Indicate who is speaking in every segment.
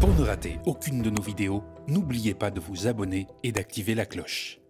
Speaker 1: Pour ne rater aucune de nos vidéos, n'oubliez pas de vous abonner et d'activer la cloche.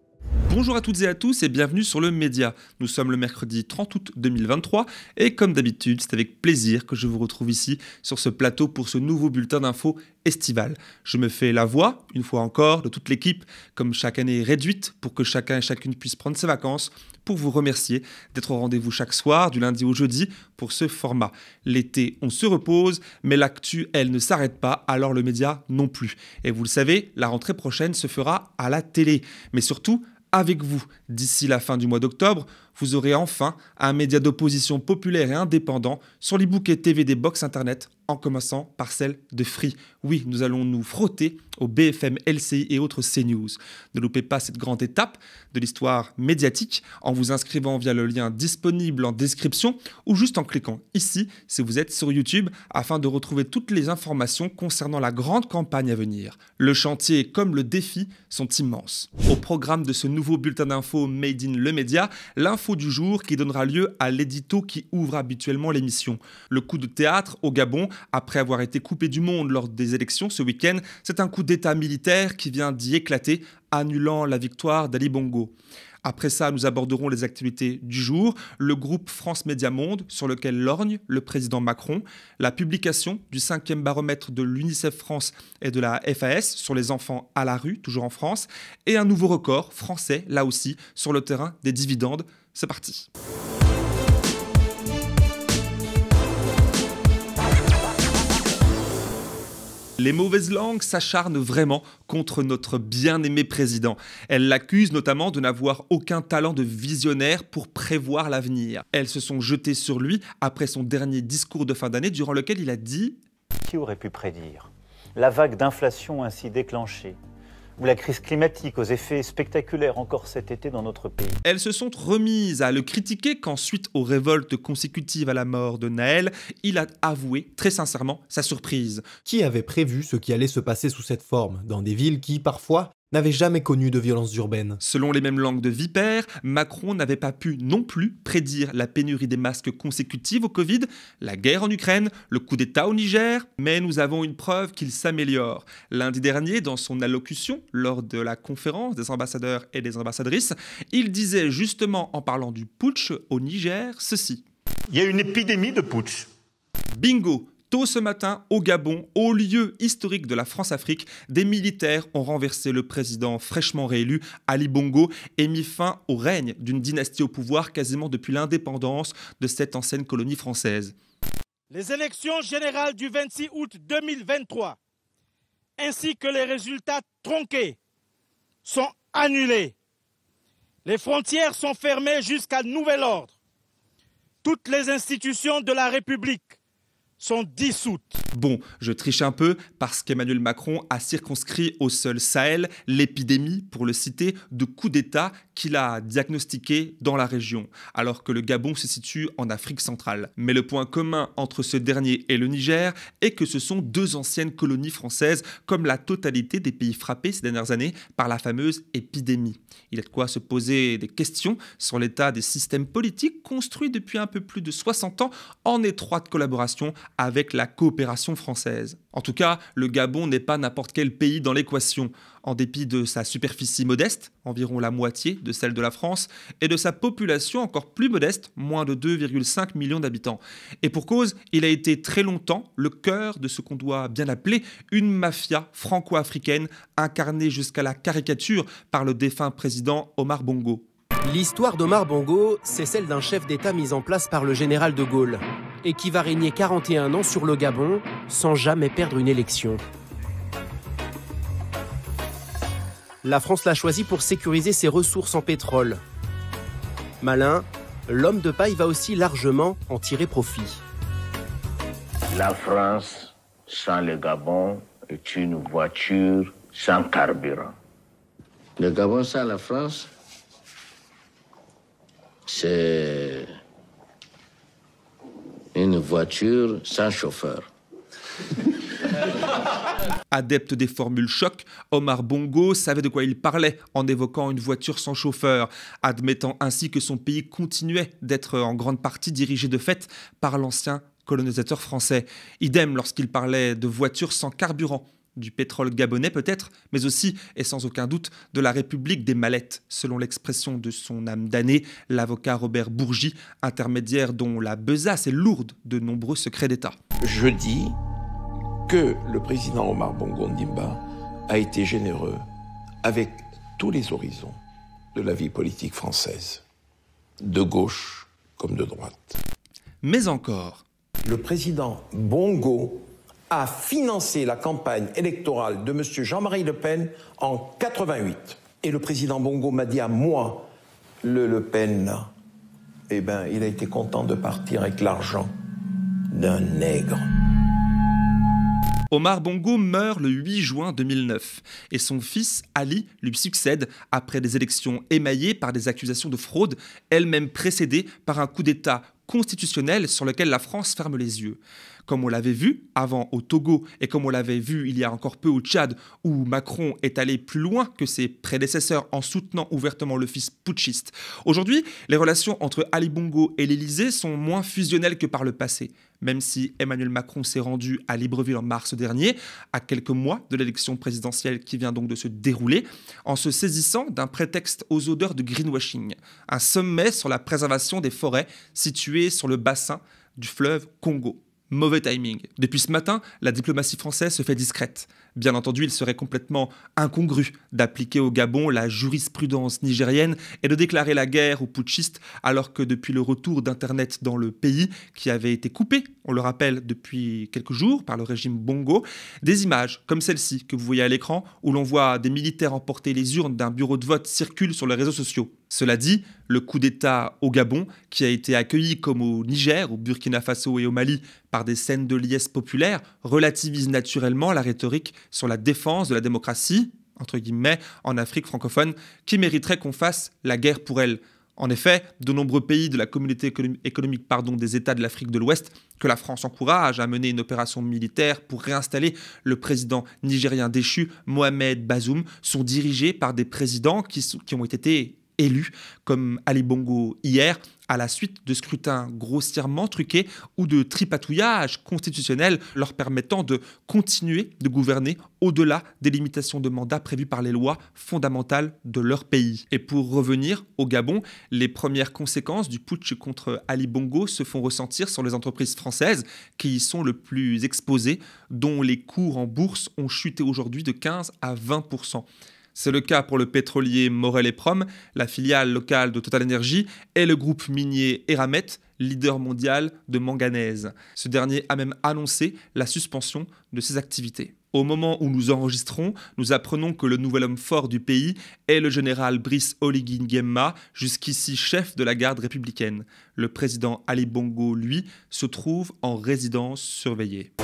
Speaker 2: Bonjour à toutes et à tous et bienvenue sur le Média. Nous sommes le mercredi 30 août 2023 et comme d'habitude, c'est avec plaisir que je vous retrouve ici sur ce plateau pour ce nouveau bulletin d'infos estival. Je me fais la voix, une fois encore, de toute l'équipe, comme chaque année réduite pour que chacun et chacune puisse prendre ses vacances, pour vous remercier d'être au rendez-vous chaque soir, du lundi au jeudi, pour ce format. L'été, on se repose, mais l'actu, elle ne s'arrête pas, alors le Média non plus. Et vous le savez, la rentrée prochaine se fera à la télé, mais surtout avec vous. D'ici la fin du mois d'octobre, vous aurez enfin un média d'opposition populaire et indépendant sur les bouquets TV des box internet, en commençant par celle de Free. Oui, nous allons nous frotter au BFM, LCI et autres CNews. Ne loupez pas cette grande étape de l'histoire médiatique en vous inscrivant via le lien disponible en description ou juste en cliquant ici si vous êtes sur YouTube afin de retrouver toutes les informations concernant la grande campagne à venir. Le chantier comme le défi sont immenses. Au programme de ce nouveau bulletin d'infos Made in le Média, l'info du jour qui donnera lieu à l'édito qui ouvre habituellement l'émission. Le coup de théâtre au Gabon, après avoir été coupé du monde lors des élections ce week-end, c'est un coup d'état militaire qui vient d'y éclater, annulant la victoire d'Ali Bongo. Après ça, nous aborderons les actualités du jour, le groupe France Média Monde sur lequel lorgne le président Macron, la publication du 5e baromètre de l'UNICEF France et de la FAS sur les enfants à la rue, toujours en France, et un nouveau record français, là aussi, sur le terrain des dividendes. C'est parti. Les mauvaises langues s'acharnent vraiment contre notre bien-aimé président. Elles l'accusent notamment de n'avoir aucun talent de visionnaire pour prévoir l'avenir. Elles se sont jetées sur lui après son dernier discours de fin d'année durant lequel il a dit «
Speaker 3: Qui aurait pu prédire la vague d'inflation ainsi déclenchée ? Ou la crise climatique aux effets spectaculaires encore cet été dans notre pays. »
Speaker 2: Elles se sont remises à le critiquer quand, suite aux révoltes consécutives à la mort de Naël, il a avoué très sincèrement sa surprise.
Speaker 4: Qui avait prévu ce qui allait se passer sous cette forme, dans des villes qui, parfois, n'avaient jamais connu de violences urbaines?
Speaker 2: Selon les mêmes langues de vipère, Macron n'avait pas pu non plus prédire la pénurie des masques consécutive au Covid, la guerre en Ukraine, le coup d'État au Niger, mais nous avons une preuve qu'il s'améliore. Lundi dernier, dans son allocution, lors de la conférence des ambassadeurs et des ambassadrices, il disait justement en parlant du putsch au Niger, ceci.
Speaker 5: Il y a une épidémie de putsch.
Speaker 2: Bingo! Tôt ce matin, au Gabon, au lieu historique de la France-Afrique, des militaires ont renversé le président fraîchement réélu, Ali Bongo, et mis fin au règne d'une dynastie au pouvoir quasiment depuis l'indépendance de cette ancienne colonie française.
Speaker 6: Les élections générales du 26 août 2023, ainsi que les résultats tronqués, sont annulés. Les frontières sont fermées jusqu'à nouvel ordre. Toutes les institutions de la République sont dissoutes.
Speaker 2: Bon, je triche un peu parce qu'Emmanuel Macron a circonscrit au seul Sahel l'épidémie, pour le citer, de coups d'État qu'il a diagnostiqué dans la région, alors que le Gabon se situe en Afrique centrale. Mais le point commun entre ce dernier et le Niger est que ce sont deux anciennes colonies françaises, comme la totalité des pays frappés ces dernières années par la fameuse épidémie. Il y a de quoi se poser des questions sur l'état des systèmes politiques construits depuis un peu plus de 60 ans en étroite collaboration avec la coopération française. En tout cas, le Gabon n'est pas n'importe quel pays dans l'équation. En dépit de sa superficie modeste, environ la moitié de celle de la France, et de sa population encore plus modeste, moins de 2,5 millions d'habitants. Et pour cause, il a été très longtemps le cœur de ce qu'on doit bien appeler une mafia franco-africaine, incarnée jusqu'à la caricature par le défunt président Omar Bongo.
Speaker 7: L'histoire d'Omar Bongo, c'est celle d'un chef d'État mis en place par le général de Gaulle, et qui va régner 41 ans sur le Gabon sans jamais perdre une élection. La France l'a choisi pour sécuriser ses ressources en pétrole. Malin, l'homme de paille va aussi largement en tirer profit.
Speaker 8: La France sans le Gabon est une voiture sans carburant. Le Gabon sans la France, c'est une voiture sans chauffeur.
Speaker 2: Adepte des formules choc, Omar Bongo savait de quoi il parlait en évoquant une voiture sans chauffeur, admettant ainsi que son pays continuait d'être en grande partie dirigé de fait par l'ancien colonisateur français. Idem lorsqu'il parlait de voitures sans carburant. du pétrole gabonais peut-être, mais aussi et sans aucun doute de la République des mallettes, selon l'expression de son âme damnée, l'avocat Robert Bourgi, intermédiaire dont la besace est lourde de nombreux secrets d'État.
Speaker 9: Je dis que le président Omar Bongo Ondimba a été généreux avec tous les horizons de la vie politique française, de gauche comme de droite.
Speaker 2: Mais encore,
Speaker 9: le président Bongo a financé la campagne électorale de M. Jean-Marie Le Pen en 88. Et le président Bongo m'a dit à moi, Le Pen, là, il a été content de partir avec l'argent d'un nègre.
Speaker 2: Omar Bongo meurt le 8 juin 2009 et son fils Ali lui succède après des élections émaillées par des accusations de fraude, elles-mêmes précédées par un coup d'État constitutionnel sur lequel la France ferme les yeux. Comme on l'avait vu avant au Togo et comme on l'avait vu il y a encore peu au Tchad, où Macron est allé plus loin que ses prédécesseurs en soutenant ouvertement le fils putschiste. Aujourd'hui, les relations entre Ali Bongo et l'Élysée sont moins fusionnelles que par le passé. Même si Emmanuel Macron s'est rendu à Libreville en mars dernier, à quelques mois de l'élection présidentielle qui vient donc de se dérouler, en se saisissant d'un prétexte aux odeurs de greenwashing, un sommet sur la préservation des forêts situées sur le bassin du fleuve Congo. Mauvais timing. Depuis ce matin, la diplomatie française se fait discrète. Bien entendu, il serait complètement incongru d'appliquer au Gabon la jurisprudence nigérienne et de déclarer la guerre aux putschistes alors que depuis le retour d'Internet dans le pays, qui avait été coupé, on le rappelle, depuis quelques jours par le régime Bongo, des images comme celle-ci que vous voyez à l'écran où l'on voit des militaires emporter les urnes d'un bureau de vote circulent sur les réseaux sociaux. Cela dit, le coup d'État au Gabon, qui a été accueilli comme au Niger, au Burkina Faso et au Mali par des scènes de liesse populaires, relativise naturellement la rhétorique sur la défense de la démocratie, entre guillemets, en Afrique francophone, qui mériterait qu'on fasse la guerre pour elle. En effet, de nombreux pays de la communauté économique des États de l'Afrique de l'Ouest, que la France encourage à mener une opération militaire pour réinstaller le président nigérien déchu, Mohamed Bazoum, sont dirigés par des présidents qui ont été élus, comme Ali Bongo hier, à la suite de scrutins grossièrement truqués ou de tripatouillages constitutionnels leur permettant de continuer de gouverner au-delà des limitations de mandat prévues par les lois fondamentales de leur pays. Et pour revenir au Gabon, les premières conséquences du putsch contre Ali Bongo se font ressentir sur les entreprises françaises qui y sont le plus exposées, dont les cours en bourse ont chuté aujourd'hui de 15 à 20%. C'est le cas pour le pétrolier Morel et Prom, la filiale locale de Total Energy, et le groupe minier Eramet, leader mondial de manganèse. Ce dernier a même annoncé la suspension de ses activités. Au moment où nous enregistrons, nous apprenons que le nouvel homme fort du pays est le général Brice Oligui Nguema, jusqu'ici chef de la garde républicaine. Le président Ali Bongo, lui, se trouve en résidence surveillée.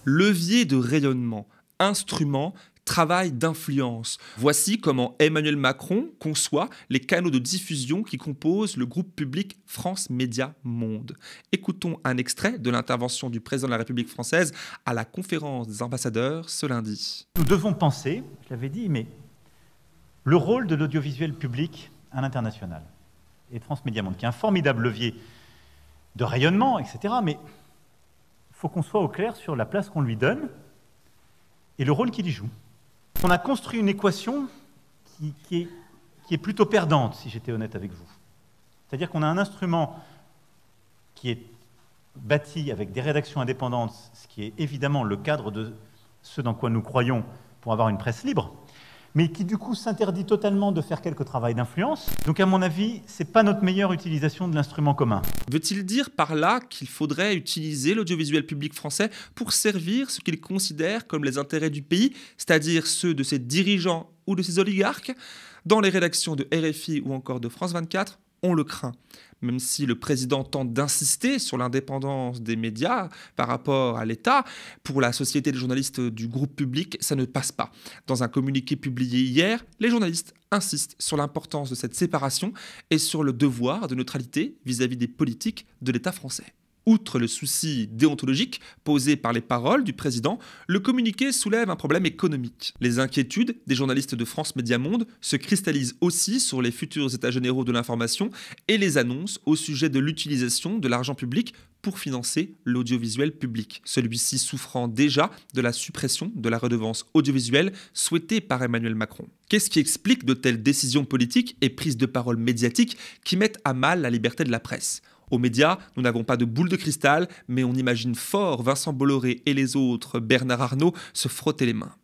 Speaker 2: Levier de rayonnement, instrument, travail d'influence. Voici comment Emmanuel Macron conçoit les canaux de diffusion qui composent le groupe public France Médias Monde. Écoutons un extrait de l'intervention du président de la République française à la conférence des ambassadeurs ce lundi.
Speaker 3: Nous devons penser, je l'avais dit, mais le rôle de l'audiovisuel public à l'international. Et France Médias Monde, qui est un formidable levier de rayonnement, etc. Mais il faut qu'on soit au clair sur la place qu'on lui donne et le rôle qu'il y joue. On a construit une équation qui est plutôt perdante, si j'étais honnête avec vous. C'est-à-dire qu'on a un instrument qui est bâti avec des rédactions indépendantes, ce qui est évidemment le cadre de ce dans quoi nous croyons pour avoir une presse libre, mais qui du coup s'interdit totalement de faire quelque travail d'influence. Donc à mon avis, ce n'est pas notre meilleure utilisation de l'instrument commun.
Speaker 2: Veut-il dire par là qu'il faudrait utiliser l'audiovisuel public français pour servir ce qu'il considère comme les intérêts du pays, c'est-à-dire ceux de ses dirigeants ou de ses oligarques? Dans les rédactions de RFI ou encore de France 24, on le craint. Même si le président tente d'insister sur l'indépendance des médias par rapport à l'État, pour la Société des journalistes du groupe public, ça ne passe pas. Dans un communiqué publié hier, les journalistes insistent sur l'importance de cette séparation et sur le devoir de neutralité vis-à-vis des politiques de l'État français. Outre le souci déontologique posé par les paroles du président, le communiqué soulève un problème économique. Les inquiétudes des journalistes de France Médias Monde se cristallisent aussi sur les futurs états généraux de l'information et les annonces au sujet de l'utilisation de l'argent public pour financer l'audiovisuel public, celui-ci souffrant déjà de la suppression de la redevance audiovisuelle souhaitée par Emmanuel Macron. Qu'est-ce qui explique de telles décisions politiques et prises de parole médiatiques qui mettent à mal la liberté de la presse ? Aux médias, nous n'avons pas de boule de cristal, mais on imagine fort Vincent Bolloré et les autres, Bernard Arnault, se frotter les mains.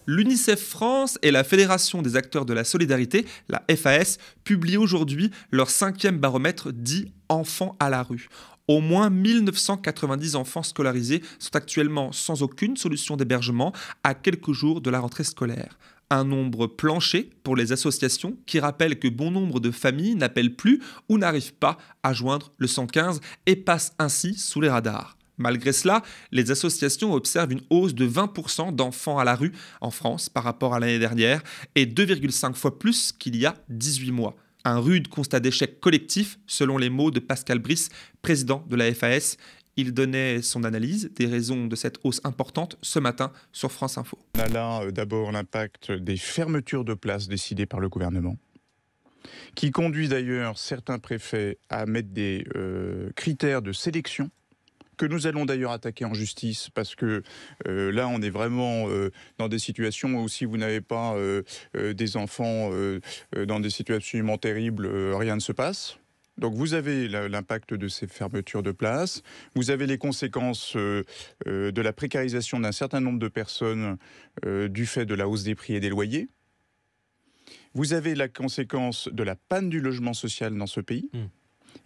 Speaker 2: L'UNICEF France et la Fédération des acteurs de la solidarité, la FAS, publient aujourd'hui leur 5e baromètre dit « Enfants à la rue ». Au moins 1990 enfants scolarisés sont actuellement sans aucune solution d'hébergement à quelques jours de la rentrée scolaire. Un nombre plancher pour les associations qui rappellent que bon nombre de familles n'appellent plus ou n'arrivent pas à joindre le 115 et passent ainsi sous les radars. Malgré cela, les associations observent une hausse de 20% d'enfants à la rue en France par rapport à l'année dernière et 2,5 fois plus qu'il y a 18 mois. Un rude constat d'échec collectif, selon les mots de Pascal Brice, président de la FAS. Il donnait son analyse des raisons de cette hausse importante ce matin sur France Info.
Speaker 10: On a là d'abord l'impact des fermetures de places décidées par le gouvernement, qui conduit d'ailleurs certains préfets à mettre des critères de sélection que nous allons d'ailleurs attaquer en justice parce que là on est vraiment dans des situations où si vous n'avez pas des enfants dans des situations absolument terribles, rien ne se passe. Donc vous avez l'impact de ces fermetures de places, vous avez les conséquences de la précarisation d'un certain nombre de personnes du fait de la hausse des prix et des loyers. Vous avez la conséquence de la panne du logement social dans ce pays.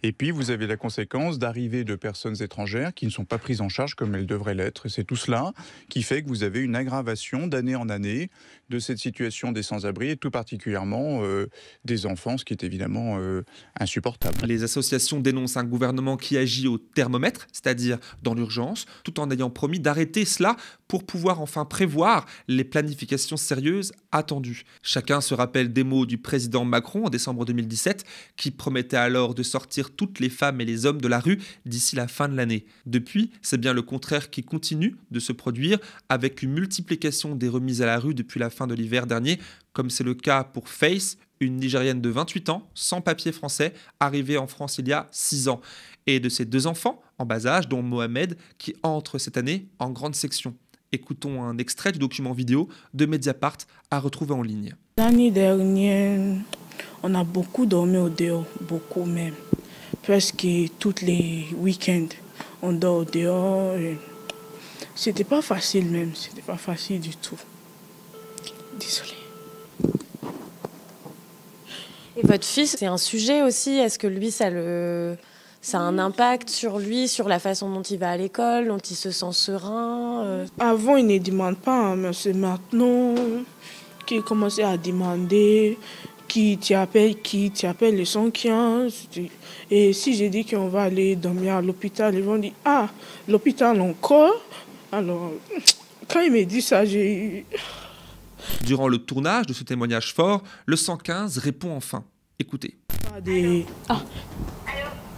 Speaker 10: Et puis, vous avez la conséquence d'arrivée de personnes étrangères qui ne sont pas prises en charge comme elles devraient l'être. Et c'est tout cela qui fait que vous avez une aggravation d'année en année de cette situation des sans-abri et tout particulièrement des enfants, ce qui est évidemment insupportable.
Speaker 2: Les associations dénoncent un gouvernement qui agit au thermomètre, c'est-à-dire dans l'urgence, tout en ayant promis d'arrêter cela pour pouvoir enfin prévoir les planifications sérieuses attendues. Chacun se rappelle des mots du président Macron en décembre 2017 qui promettait alors de sortir toutes les femmes et les hommes de la rue d'ici la fin de l'année. Depuis, c'est bien le contraire qui continue de se produire avec une multiplication des remises à la rue depuis la fin de l'hiver dernier, comme c'est le cas pour Faith, une Nigérienne de 28 ans, sans papier français, arrivée en France il y a 6 ans, et de ses 2 enfants en bas âge, dont Mohamed, qui entre cette année en grande section. Écoutons un extrait du document vidéo de Mediapart à retrouver en ligne.
Speaker 11: L'année dernière, on a beaucoup dormi au dehors, beaucoup même. Presque tous les week-ends, on dort au dehors. C'était pas facile même, c'était pas facile du tout. Désolée.
Speaker 12: Et votre fils, c'est un sujet aussi. Est-ce que lui, ça a un impact sur lui, sur la façon dont il va à l'école, dont il se sent serein
Speaker 11: Avant, il ne demande pas, mais c'est maintenant qu'il commence à demander qui t'appelle le 115. Et si j'ai dit qu'on va aller dormir à l'hôpital, ils vont dire « Ah, l'hôpital encore ?» Alors, quand il me dit ça, j'ai...
Speaker 2: Durant le tournage de ce témoignage fort, le 115 répond enfin. Écoutez.
Speaker 11: Ah.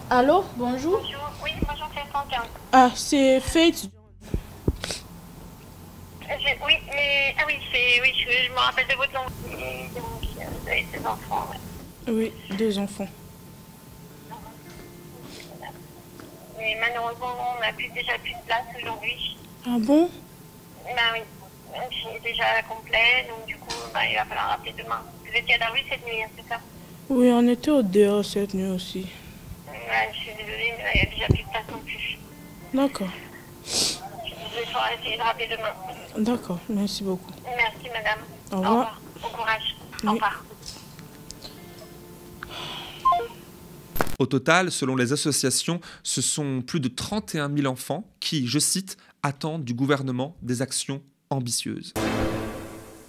Speaker 11: Allô, bonjour.
Speaker 13: Bonjour, oui, bonjour, c'est 115.
Speaker 11: Ah, c'est Faith.
Speaker 13: Oui, mais... Ah oui, je me rappelle de votre nom. Vous avez des enfants, ouais.
Speaker 11: Oui, 2 enfants.
Speaker 13: Mais malheureusement, on n'a déjà plus de place aujourd'hui.
Speaker 11: Ah bon?
Speaker 13: Ben oui, c'est déjà complet, donc du coup, il va falloir rappeler demain. Vous étiez à la rue cette nuit, c'est ça?
Speaker 11: Oui, on était au dehors cette nuit aussi.
Speaker 13: Ouais, je suis désolée, mais il n'y a déjà plus de place non plus.
Speaker 11: D'accord.
Speaker 13: Je vais essayer de rappeler demain.
Speaker 11: D'accord, merci beaucoup.
Speaker 13: Merci, madame.
Speaker 11: Au revoir.
Speaker 13: Bon courage.
Speaker 11: Oui.
Speaker 13: Au revoir.
Speaker 2: Au total, selon les associations, ce sont plus de 31 000 enfants qui, je cite, attendent du gouvernement des actions ambitieuses.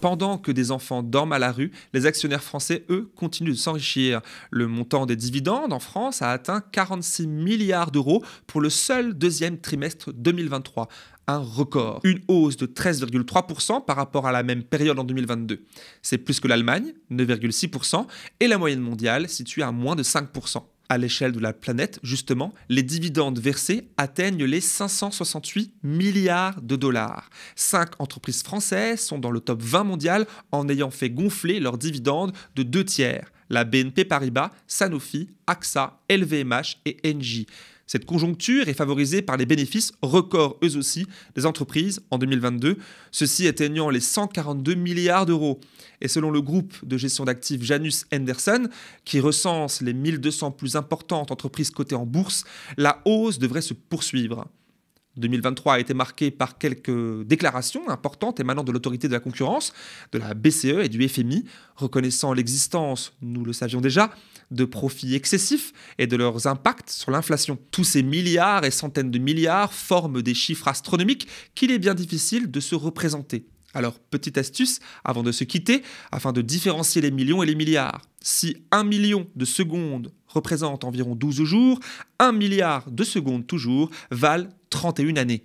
Speaker 2: Pendant que des enfants dorment à la rue, les actionnaires français, eux, continuent de s'enrichir. Le montant des dividendes en France a atteint 46 milliards d'euros pour le seul 2e trimestre 2023. Un record. Une hausse de 13,3% par rapport à la même période en 2022. C'est plus que l'Allemagne, 9,6%, et la moyenne mondiale située à moins de 5%. À l'échelle de la planète, justement, les dividendes versés atteignent les 568 milliards de dollars. 5 entreprises françaises sont dans le top 20 mondial en ayant fait gonfler leurs dividendes de 2 tiers. La BNP Paribas, Sanofi, AXA, LVMH et Engie. Cette conjoncture est favorisée par les bénéfices records eux aussi des entreprises en 2022, ceux-ci atteignant les 142 milliards d'euros. Et selon le groupe de gestion d'actifs Janus Henderson, qui recense les 1200 plus importantes entreprises cotées en bourse, la hausse devrait se poursuivre. 2023 a été marqué par quelques déclarations importantes émanant de l'autorité de la concurrence, de la BCE et du FMI, reconnaissant l'existence, nous le savions déjà, de profits excessifs et de leurs impacts sur l'inflation. Tous ces milliards et centaines de milliards forment des chiffres astronomiques qu'il est bien difficile de se représenter. Alors, petite astuce, avant de se quitter, afin de différencier les millions et les milliards. Si 1 million de secondes représente environ 12 jours, 1 milliard de secondes toujours valent 31 années.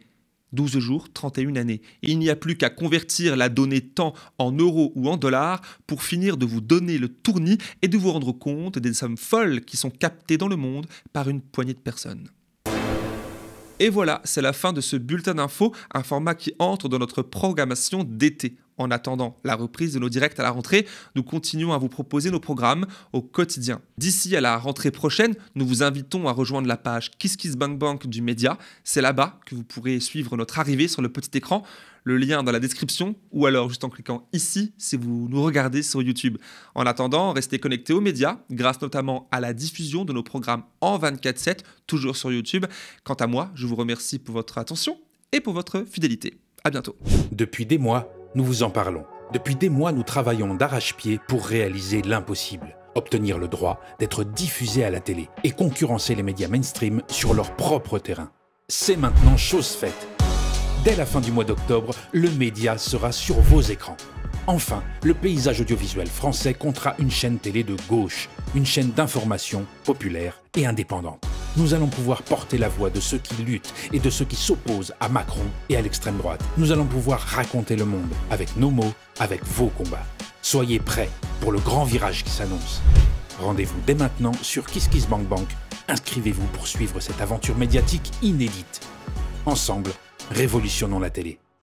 Speaker 2: 12 jours, 31 années. Et il n'y a plus qu'à convertir la donnée temps en euros ou en dollars pour finir de vous donner le tournis et de vous rendre compte des sommes folles qui sont captées dans le monde par une poignée de personnes. Et voilà, c'est la fin de ce bulletin d'infos, un format qui entre dans notre programmation d'été. En attendant la reprise de nos directs à la rentrée, nous continuons à vous proposer nos programmes au quotidien. D'ici à la rentrée prochaine, nous vous invitons à rejoindre la page KissKissBankBank du média. C'est là-bas que vous pourrez suivre notre arrivée sur le petit écran. Le lien dans la description ou alors juste en cliquant ici si vous nous regardez sur YouTube. En attendant, restez connectés aux médias grâce notamment à la diffusion de nos programmes en 24/7, toujours sur YouTube. Quant à moi, je vous remercie pour votre attention et pour votre fidélité. À bientôt.
Speaker 1: Depuis des mois, nous vous en parlons. Depuis des mois, nous travaillons d'arrache-pied pour réaliser l'impossible. Obtenir le droit d'être diffusé à la télé et concurrencer les médias mainstream sur leur propre terrain. C'est maintenant chose faite. Dès la fin du mois d'octobre, le média sera sur vos écrans. Enfin, le paysage audiovisuel français comptera une chaîne télé de gauche, une chaîne d'information populaire et indépendante. Nous allons pouvoir porter la voix de ceux qui luttent et de ceux qui s'opposent à Macron et à l'extrême droite. Nous allons pouvoir raconter le monde avec nos mots, avec vos combats. Soyez prêts pour le grand virage qui s'annonce. Rendez-vous dès maintenant sur KissKissBankBank. Inscrivez-vous pour suivre cette aventure médiatique inédite. Ensemble, révolutionnons la télé.